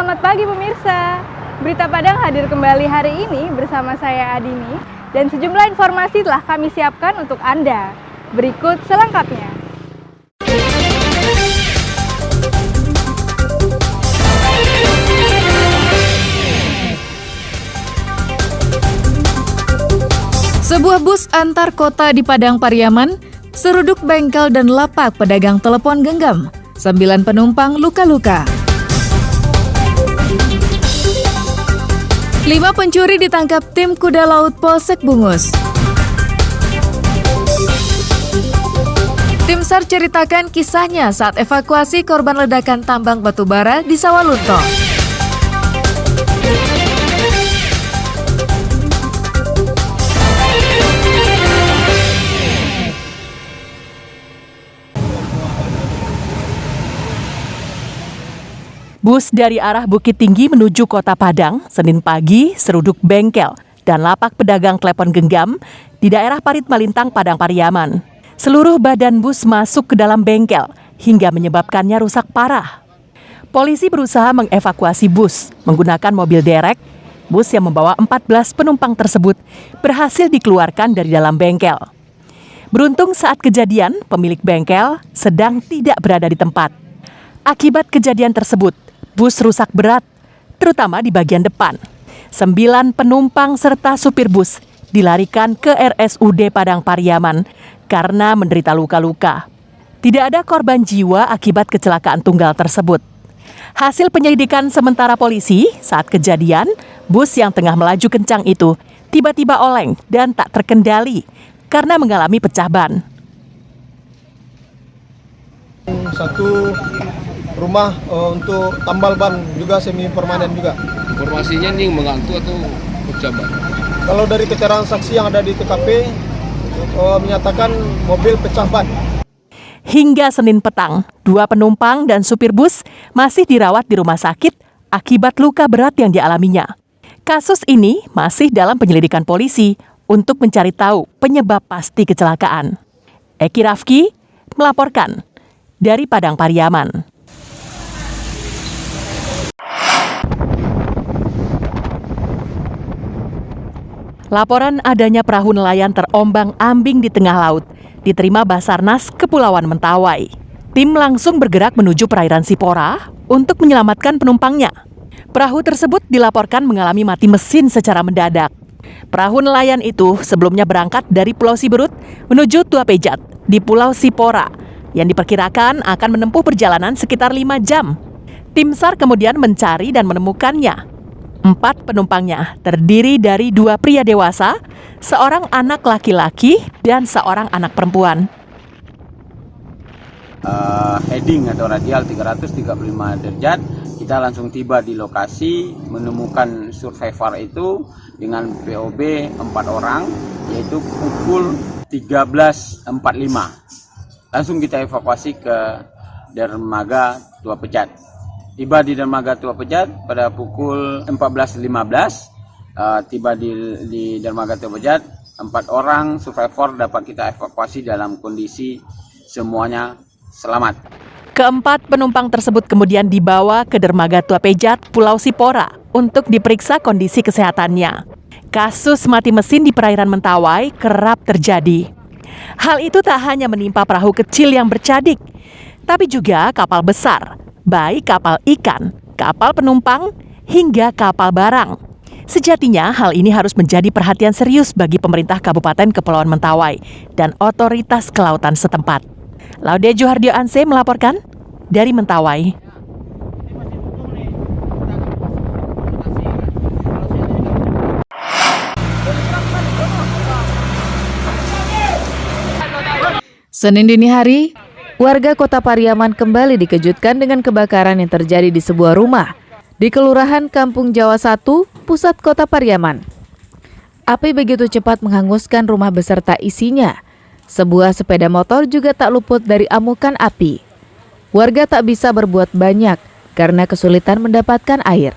Selamat pagi pemirsa. Berita Padang hadir kembali hari ini bersama saya Adini dan sejumlah informasi telah kami siapkan untuk Anda. Berikut selengkapnya. Sebuah bus antar kota di Padang Pariaman, seruduk bengkel dan lapak pedagang telepon genggam. 9 penumpang luka-luka. 5 pencuri ditangkap tim kuda laut Polsek Bungus. Tim SAR ceritakan kisahnya saat evakuasi korban ledakan tambang batubara di Sawalunto. Bus dari arah Bukit Tinggi menuju Kota Padang, Senin pagi, seruduk bengkel dan lapak pedagang telepon genggam di daerah Parit Malintang, Padang Pariaman. Seluruh badan bus masuk ke dalam bengkel hingga menyebabkannya rusak parah. Polisi berusaha mengevakuasi bus menggunakan mobil derek. Bus yang membawa 14 penumpang tersebut berhasil dikeluarkan dari dalam bengkel. Beruntung saat kejadian, pemilik bengkel sedang tidak berada di tempat. Akibat kejadian tersebut, bus rusak berat, terutama di bagian depan. 9 penumpang serta supir bus dilarikan ke RSUD Padang Pariaman karena menderita luka-luka. Tidak ada korban jiwa akibat kecelakaan tunggal tersebut. Hasil penyelidikan sementara polisi, saat kejadian, bus yang tengah melaju kencang itu tiba-tiba oleng dan tak terkendali karena mengalami pecah ban. Satu rumah untuk tambal ban juga semi permanen juga. Informasinya nih mengantuk atau pecah ban? Kalau dari keterangan saksi yang ada di TKP menyatakan mobil pecah ban. Hingga Senin petang, 2 penumpang dan supir bus masih dirawat di rumah sakit akibat luka berat yang dialaminya. Kasus ini masih dalam penyelidikan polisi untuk mencari tahu penyebab pasti kecelakaan. Eki Rafki melaporkan dari Padang Pariaman. Laporan adanya perahu nelayan terombang-ambing di tengah laut diterima Basarnas Kepulauan Mentawai. Tim langsung bergerak menuju perairan Sipora untuk menyelamatkan penumpangnya. Perahu tersebut dilaporkan mengalami mati mesin secara mendadak. Perahu nelayan itu sebelumnya berangkat dari Pulau Siberut menuju Tua Pejat di Pulau Sipora yang diperkirakan akan menempuh perjalanan sekitar 5 jam. Tim SAR kemudian mencari dan menemukannya. 4 penumpangnya terdiri dari 2 pria dewasa, seorang anak laki-laki, dan seorang anak perempuan. Heading atau radial 335 derajat, kita langsung tiba di lokasi, menemukan survivor itu dengan POB 4 orang, yaitu pukul 13.45. Langsung kita evakuasi ke dermaga Tua Pejat. Tiba di dermaga Tua Pejat pada pukul 14.15. Tiba di dermaga Tua Pejat, 4 orang survivor dapat kita evakuasi dalam kondisi semuanya selamat. Keempat penumpang tersebut kemudian dibawa ke dermaga Tua Pejat, Pulau Sipora untuk diperiksa kondisi kesehatannya. Kasus mati mesin di perairan Mentawai kerap terjadi. Hal itu tak hanya menimpa perahu kecil yang bercadik, tapi juga kapal besar, baik kapal ikan, kapal penumpang, hingga kapal barang. Sejatinya hal ini harus menjadi perhatian serius bagi pemerintah Kabupaten Kepulauan Mentawai dan otoritas kelautan setempat. Laude Juhardio Anse melaporkan dari Mentawai. Senin dini hari, warga Kota Pariaman kembali dikejutkan dengan kebakaran yang terjadi di sebuah rumah di Kelurahan Kampung Jawa 1, pusat Kota Pariaman. Api begitu cepat menghanguskan rumah beserta isinya. Sebuah sepeda motor juga tak luput dari amukan api. Warga tak bisa berbuat banyak karena kesulitan mendapatkan air.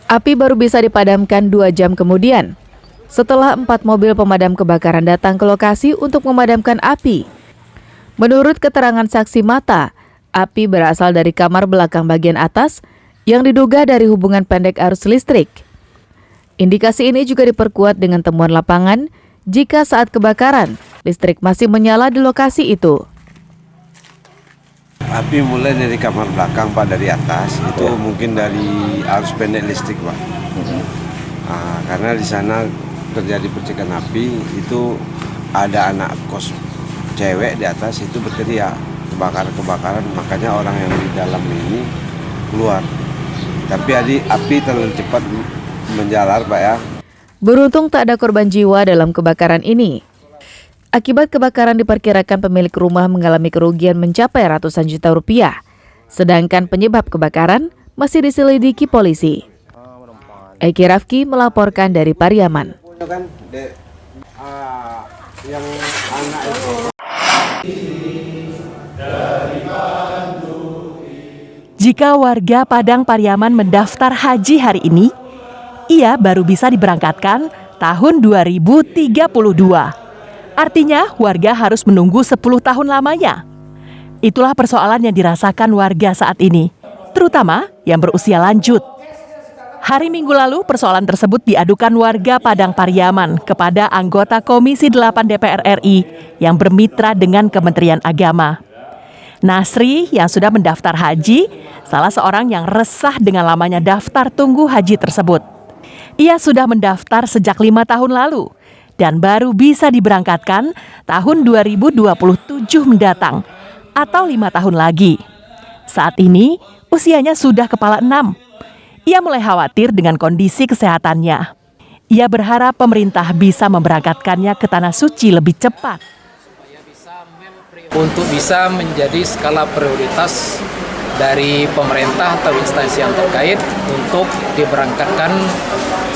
Api baru bisa dipadamkan 2 jam kemudian, setelah 4 mobil pemadam kebakaran datang ke lokasi untuk memadamkan api. Menurut keterangan saksi mata, api berasal dari kamar belakang bagian atas yang diduga dari hubungan pendek arus listrik. Indikasi ini juga diperkuat dengan temuan lapangan jika saat kebakaran, listrik masih menyala di lokasi itu. Api mulai dari kamar belakang Pak, dari atas itu mungkin dari arus pendek listrik Pak. Karena di sana terjadi percikan api, itu ada anak kos cewek di atas itu berteriak kebakaran, makanya orang yang di dalam ini keluar. Tapi api terlalu cepat menjalar Pak ya. Beruntung tak ada korban jiwa dalam kebakaran ini. Akibat kebakaran diperkirakan pemilik rumah mengalami kerugian mencapai ratusan juta rupiah. Sedangkan penyebab kebakaran masih diselidiki polisi. Eki Rafki melaporkan dari Pariaman. Jika warga Padang Pariaman mendaftar haji hari ini, ia baru bisa diberangkatkan tahun 2032. Artinya warga harus menunggu 10 tahun lamanya. Itulah persoalan yang dirasakan warga saat ini, terutama yang berusia lanjut. Hari Minggu lalu persoalan tersebut diadukan warga Padang Pariaman kepada anggota Komisi 8 DPR RI yang bermitra dengan Kementerian Agama. Nasri yang sudah mendaftar haji, salah seorang yang resah dengan lamanya daftar tunggu haji tersebut. Ia sudah mendaftar sejak 5 tahun lalu dan baru bisa diberangkatkan tahun 2027 mendatang atau 5 tahun lagi. Saat ini usianya sudah kepala 6. Ia mulai khawatir dengan kondisi kesehatannya. Ia berharap pemerintah bisa memberangkatkannya ke Tanah Suci lebih cepat. Untuk bisa menjadi skala prioritas dari pemerintah atau instansi yang terkait untuk diberangkatkan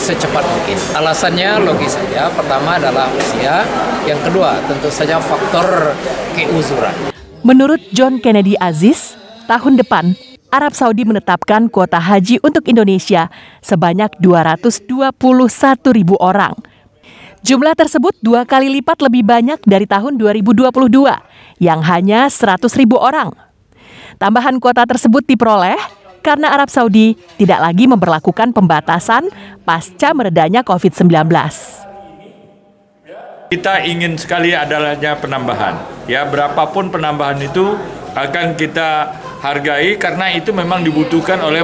secepat mungkin. Alasannya logis saja, pertama adalah usia, yang kedua tentu saja faktor keuzuran. Menurut John Kennedy Aziz, tahun depan Arab Saudi menetapkan kuota haji untuk Indonesia sebanyak 221.000 orang. Jumlah tersebut 2 kali lipat lebih banyak dari tahun 2022 yang hanya 100.000 orang. Tambahan kuota tersebut diperoleh karena Arab Saudi tidak lagi memberlakukan pembatasan pasca meredanya COVID-19. Kita ingin sekali adanya penambahan. Ya, berapapun penambahan itu akan kita hargai karena itu memang dibutuhkan oleh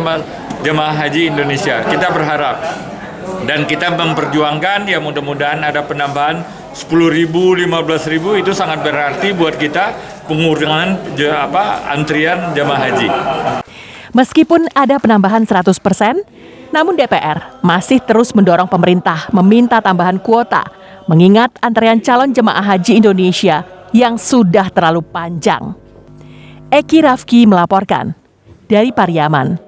jemaah haji Indonesia. Kita berharap dan kita memperjuangkan ya mudah-mudahan ada penambahan 10.000, 15.000 itu sangat berarti buat kita pengurangan antrian jemaah haji. Meskipun ada penambahan 100%, namun DPR masih terus mendorong pemerintah meminta tambahan kuota mengingat antrean calon jemaah haji Indonesia yang sudah terlalu panjang. Eki Rafki melaporkan dari Pariaman.